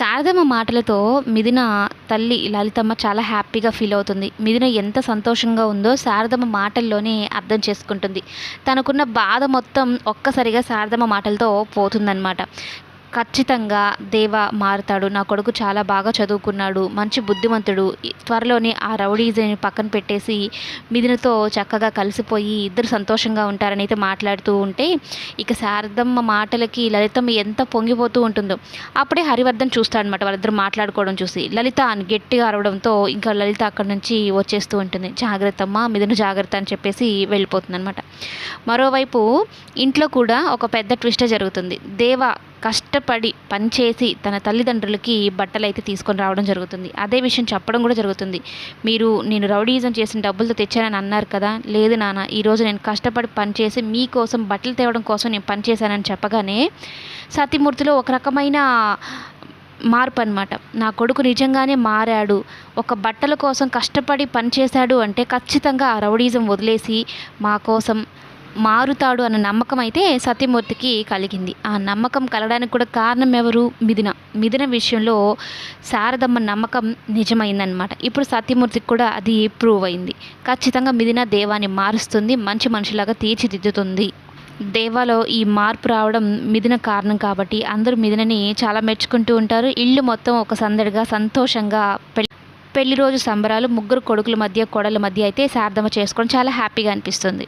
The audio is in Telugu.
శారదమ్మ మాటలతో మిథున తల్లి లలితమ్మ చాలా హ్యాపీగా ఫీల్ అవుతుంది. మిథున ఎంత సంతోషంగా ఉందో శారదమ్మ మాటల్లోనే అర్థం చేసుకుంటుంది. తనకున్న బాధ మొత్తం ఒక్కసారిగా శారదమ్మ మాటలతో పోతుందన్నమాట. ఖచ్చితంగా దేవ మారుతాడు, నా కొడుకు చాలా బాగా చదువుకున్నాడు, మంచి బుద్ధిమంతుడు, త్వరలోనే ఆ రౌడీజని పక్కన పెట్టేసి మిథునతో చక్కగా కలిసిపోయి ఇద్దరు సంతోషంగా ఉంటారని అయితే మాట్లాడుతూ ఉంటే, ఇక శారదమ్మ మాటలకి లలితమ్మ ఎంత పొంగిపోతూ ఉంటుందో. అప్పుడే హరివర్ధన్ చూస్తాడనమాట వాళ్ళిద్దరు మాట్లాడుకోవడం చూసి. లలిత అని గట్టిగా అరవడంతో ఇంకా లలిత అక్కడి నుంచి వచ్చేస్తూ ఉంటుంది. జాగ్రత్త అమ్మ, మిథున జాగ్రత్త అని చెప్పేసి వెళ్ళిపోతుంది అనమాట. మరోవైపు ఇంట్లో కూడా ఒక పెద్ద ట్విస్ట్ జరుగుతుంది. దేవ కష్టపడి పనిచేసి తన తల్లిదండ్రులకి బట్టలు అయితే తీసుకొని రావడం జరుగుతుంది. అదే విషయం చెప్పడం కూడా జరుగుతుంది. మీరు నేను రౌడీజం చేసిన డబ్బులతో తెచ్చానని అన్నారు కదా, లేదు నాన్న, ఈరోజు నేను కష్టపడి పనిచేసి మీకోసం బట్టలు తేవడం కోసం నేను పనిచేశానని చెప్పగానే సత్యమూర్తిలో ఒక రకమైన మార్పు అనమాట. నా కొడుకు నిజంగానే మారాడు, ఒక బట్టల కోసం కష్టపడి పనిచేశాడు అంటే ఖచ్చితంగా ఆ రౌడీజం వదిలేసి మా కోసం మారుతాడు అన్న నమ్మకం అయితే సత్యమూర్తికి కలిగింది. ఆ నమ్మకం కలగడానికి కూడా కారణం ఎవరు? మిథున విషయంలో శారదమ్మ నమ్మకం నిజమైందనమాట. ఇప్పుడు సత్యమూర్తికి కూడా అది ప్రూవ్ అయింది. ఖచ్చితంగా మిథున దేవాన్ని మారుస్తుంది, మంచి మనిషిలాగా తీర్చిదిద్దుతుంది. దేవాలో ఈ మార్పు రావడం మిథున కారణం కాబట్టి అందరూ మిథునని చాలా మెచ్చుకుంటూ ఉంటారు. ఇల్లు మొత్తం ఒక సందడిగా సంతోషంగా పెళ్లి రోజు సంబరాలు ముగ్గురు కొడుకుల మధ్య కోడల మధ్య అయితే శారదమ్మ చేసుకోవడం చాలా హ్యాపీగా అనిపిస్తుంది.